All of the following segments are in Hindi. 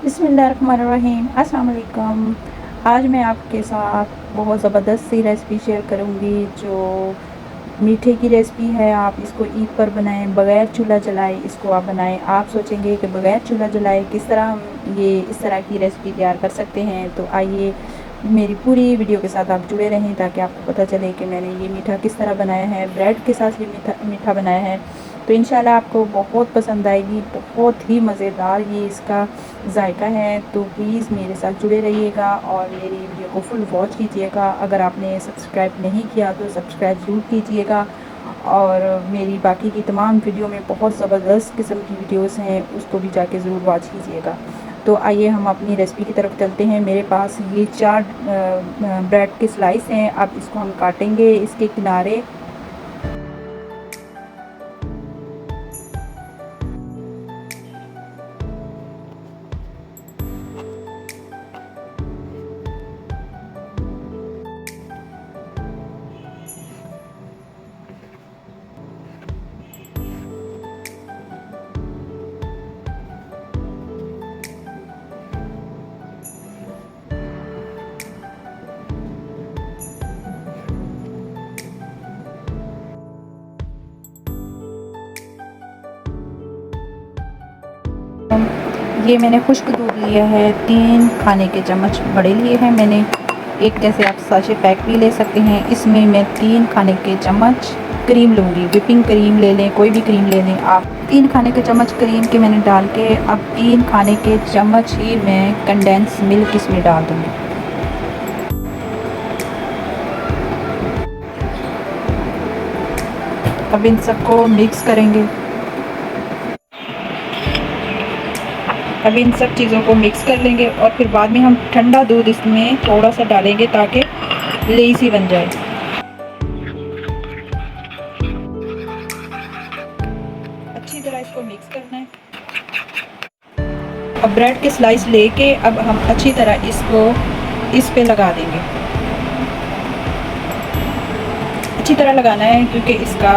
बिस्मिल्लाहिर्रहमानिर्रहीम। अस्सलाम वालेकुम। आज मैं आपके साथ बहुत ज़बरदस्त सी रेसिपी शेयर करूँगी जो मीठे की रेसिपी है। आप इसको ईद पर बनाएं, बग़ैर चूल्हा जलाए इसको आप बनाएं। आप सोचेंगे कि बग़ैर चूल्हा जलाए किस तरह हम ये इस तरह की रेसिपी तैयार कर सकते हैं। तो आइए मेरी पूरी वीडियो के साथ आप जुड़े रहें ताकि आपको पता चले कि मैंने ये मीठा किस तरह बनाया है, ब्रेड के साथ ये मीठा बनाया है। तो इंशाल्लाह आपको बहुत पसंद आएगी। बहुत ही मज़ेदार ये इसका जायका है। तो प्लीज़ मेरे साथ जुड़े रहिएगा और मेरी वीडियो को फुल वॉच कीजिएगा। अगर आपने सब्सक्राइब नहीं किया तो सब्सक्राइब ज़रूर कीजिएगा। और मेरी बाकी की तमाम वीडियो में बहुत ज़बरदस्त किस्म की वीडियोस हैं, उसको भी जाके ज़रूर वॉच कीजिएगा। तो आइए हम अपनी रेसिपी की तरफ चलते हैं। मेरे पास ये 4 ब्रेड के स्लाइस हैं। अब इसको हम काटेंगे इसके किनारे। ये मैंने खुश्क दूध लिया है, 3 खाने के चम्मच बड़े लिए हैं मैंने। एक जैसे आप साशे पैक भी ले सकते हैं। इसमें मैं 3 खाने के चम्मच क्रीम लूँगी। व्हिपिंग क्रीम ले लें, कोई भी क्रीम ले लें आप। 3 खाने के चम्मच क्रीम के मैंने डाल के अब 3 खाने के चम्मच ही मैं कंडेंस मिल्क इसमें डाल दूँगी। अब इन सबको मिक्स करेंगे। अब इन सब चीज़ों को मिक्स कर लेंगे और फिर बाद में हम ठंडा दूध इसमें थोड़ा सा डालेंगे ताकि लेसी बन जाए। अच्छी तरह इसको मिक्स करना है। अब ब्रेड के स्लाइस लेके अब हम अच्छी तरह इसको इस पे लगा देंगे। अच्छी तरह लगाना है क्योंकि इसका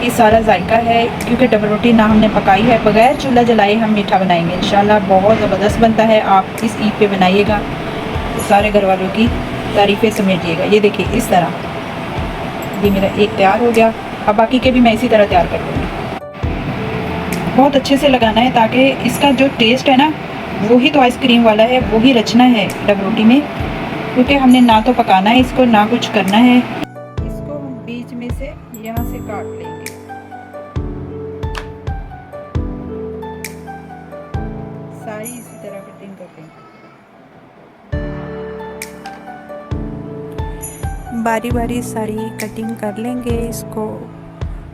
ये सारा जायका है। क्योंकि डबल रोटी ना हमने पकाई है, बगैर चूल्हा जलाए हम मीठा बनाएंगे। इंशाल्लाह बहुत ज़बरदस्त बनता है। आप इस ईद पे बनाइएगा तो सारे घर वालों की तारीफ़ें समेटिएगा। ये देखिए इस तरह ये मेरा एक तैयार हो गया। अब बाकी के भी मैं इसी तरह तैयार कर लूँगी। बहुत अच्छे से लगाना है ताकि इसका जो टेस्ट है ना वही तो आइसक्रीम वाला है, वही रचना है डबल रोटी में। क्योंकि हमने ना तो पकाना है इसको, ना कुछ करना है। इसको हम बीच में से यहाँ से काट लेंगे। सारी इसी तरह कटिंग कर देंगे। बारी बारी सारी कटिंग कर लेंगे इसको।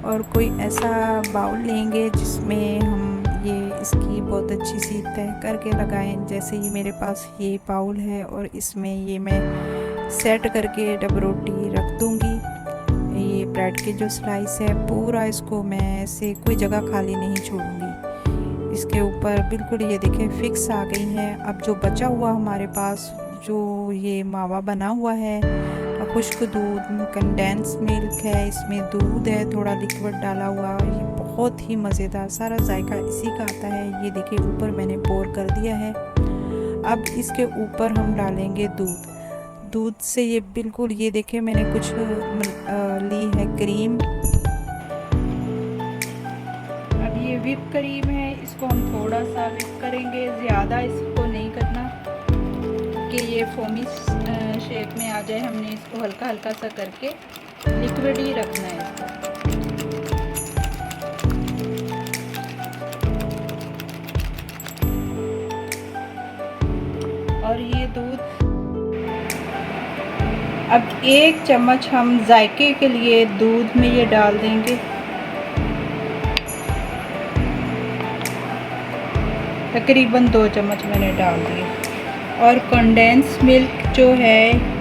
और कोई ऐसा बाउल लेंगे जिसमें हम ये इसकी बहुत अच्छी सी तह करके लगाएं। जैसे ये मेरे पास ये बाउल है और इसमें ये मैं सेट करके डब रोटी रख दूँगी। ये ब्रेड के जो स्लाइस है पूरा इसको मैं ऐसे कोई जगह खाली नहीं छोड़ूंगी। इसके ऊपर बिल्कुल ये देखें फिक्स आ गई है। अब जो बचा हुआ हमारे पास जो ये मावा बना हुआ है, खुश्क दूध, कंडेंस मिल्क है, इसमें दूध है थोड़ा लिक्विड डाला हुआ। ये बहुत ही मज़ेदार सारा जायका इसी का आता है। ये देखिए ऊपर मैंने पोर कर दिया है। अब इसके ऊपर हम डालेंगे दूध। दूध से ये बिल्कुल ये देखें मैंने कुछ ली है क्रीम। अब ये व्हिप क्रीम है, इसको हम थोड़ा सा व्हिप करेंगे, ज़्यादा इसको नहीं करना कि ये फोमी शेप में आ जाए। हमने इसको हल्का हल्का सा करके लिक्विड ही रखना है इसको। और ये दूध अब 1 चम्मच हम जायके के लिए दूध में ये डाल देंगे। तकरीबन 2 चम्मच मैंने डाल दिए। और कंडेंस मिल्क जो है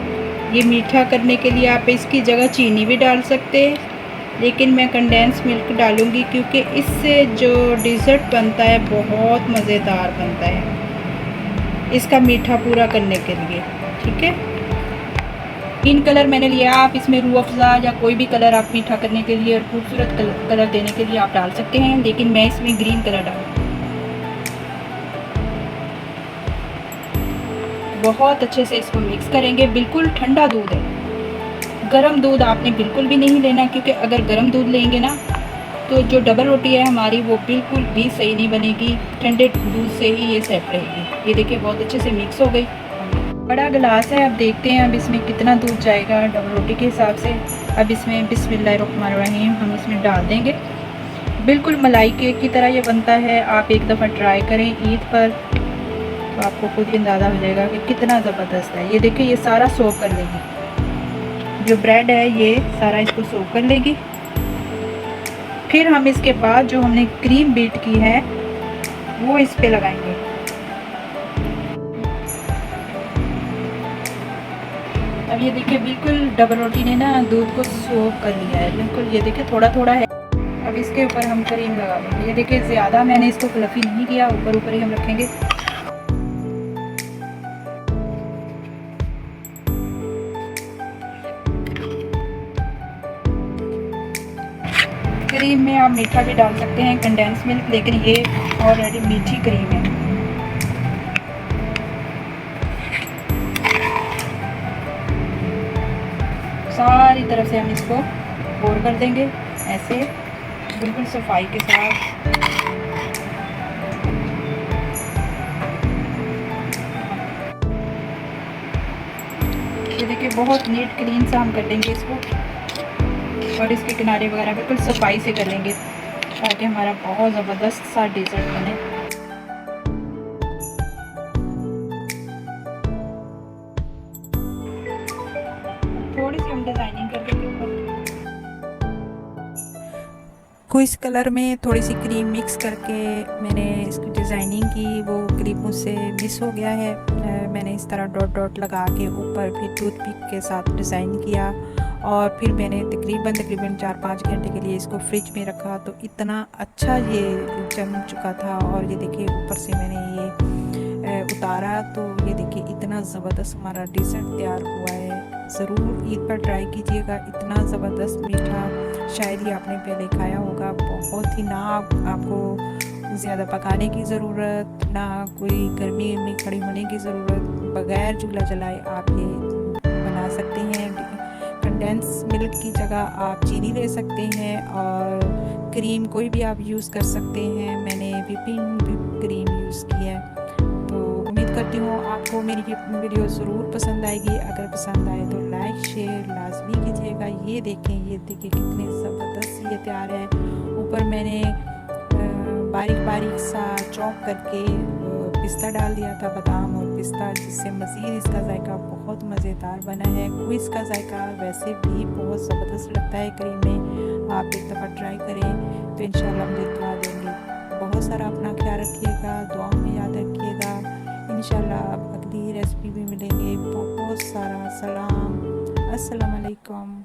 ये मीठा करने के लिए आप इसकी जगह चीनी भी डाल सकते हैं, लेकिन मैं कंडेंस मिल्क डालूंगी क्योंकि इससे जो डिज़र्ट बनता है बहुत मज़ेदार बनता है इसका मीठा पूरा करने के लिए। ठीक है, 3 कलर मैंने लिया। आप इसमें रूह अफ़ज़ा या कोई भी कलर आप मीठा करने के लिए और खूबसूरत कलर देने के लिए आप डाल सकते हैं, लेकिन मैं इसमें ग्रीन कलर डालूँगी। बहुत अच्छे से इसको मिक्स करेंगे। बिल्कुल ठंडा दूध है, गरम दूध आपने बिल्कुल भी नहीं लेना, क्योंकि अगर गरम दूध लेंगे ना तो जो डबल रोटी है हमारी वो बिल्कुल भी सही नहीं बनेगी। ठंडे दूध से ही ये सेट रहेगी। ये देखिए बहुत अच्छे से मिक्स हो गई। बड़ा गिलास है, अब देखते हैं अब इसमें कितना दूध जाएगा डबल रोटी के हिसाब से। अब इसमें बिस्मिल्लाहिर्रहमानिर्रहीम हम इसमें डाल देंगे। बिल्कुल मलाई केक की तरह ये बनता है। आप एक दफ़ा ट्राई करें ईद पर, तो आपको खुद ही अंदाज़ा हो जाएगा कि कितना ज़बरदस्त है। ये देखिए ये सारा सोक कर लेगी, जो ब्रेड है ये सारा इसको सोक कर लेगी। फिर हम इसके बाद जो हमने क्रीम बीट की है वो इस पे लगाएंगे। अब ये देखिए बिल्कुल डबल रोटी ने ना दूध को सोक कर लिया है बिल्कुल। ये देखिए थोड़ा थोड़ा है। अब इसके ऊपर हम क्रीम लगा देंगे। ये देखिए ज़्यादा मैंने इसको फ्लफी नहीं किया, ऊपर ऊपर ही हम रखेंगे। क्रीम में आप मीठा भी डाल सकते हैं, कंडेंस मिल्क, लेकिन ये ऑलरेडी मीठी क्रीम है। सारी तरफ से हम इसको पोर कर देंगे ऐसे बिल्कुल सफाई के साथ। ये देखिए बहुत नीट क्लीन सा हम कर देंगे इसको, और इसके किनारे वगैरह बिल्कुल सफाई से कर लेंगे ताकि हमारा बहुत ज़बरदस्त सा डेजर्ट बने। थोड़ी सी हम डिज़ाइनिंग कर देंगे ऊपर। इस कलर में थोड़ी सी क्रीम मिक्स करके मैंने इसकी डिज़ाइनिंग की, वो क्रीम मुझसे मिस हो गया है। मैंने इस तरह डॉट डॉट लगा के ऊपर फिर टूथपिक के साथ डिज़ाइन किया, और फिर मैंने तकरीबन 4-5 घंटे के लिए इसको फ्रिज में रखा। तो इतना अच्छा ये जम चुका था। और ये देखिए ऊपर से मैंने ये उतारा तो ये देखिए इतना ज़बरदस्त हमारा डिज़र्ट तैयार हुआ है। ज़रूर ईद पर ट्राई कीजिएगा। इतना ज़बरदस्त मीठा शायद ही आपने पहले खाया होगा। बहुत ही ना आपको ज़्यादा पकाने की ज़रूरत, ना कोई गर्मी में खड़ी होने की ज़रूरत, बगैर चूल्हा जलाए आप ये बना सकते हैं। कंडेंस मिल्क की जगह आप चीनी ले सकते हैं, और क्रीम कोई भी आप यूज़ कर सकते हैं। मैंने व्हिपिंग क्रीम यूज़ की है। तो उम्मीद करती हूँ आपको मेरी ये वीडियो ज़रूर पसंद आएगी। अगर पसंद आए तो लाइक शेयर लाजमी कीजिएगा। ये देखिए कितने ज़बरदस्त ये तैयार है। ऊपर मैंने बारीक बारीक सा चॉप करके पिस्ता डाल दिया था, बादाम और पिस्ता, जिससे मज़ीद इसका जायका बहुत मज़ेदार बना है। कुइज़ का जायका वैसे भी बहुत ज़बरदस्त लगता है क्रीम में। आप एक दफ़ा ट्राई करें तो इंशाल्लाह मुझे दुआ देंगे। बहुत सारा अपना ख्याल रखिएगा, दुआ में याद रखिएगा। इंशाल्लाह अगली रेसिपी भी मिलेंगे। बहुत सारा सलाम, अस्सलाम वालेकुम।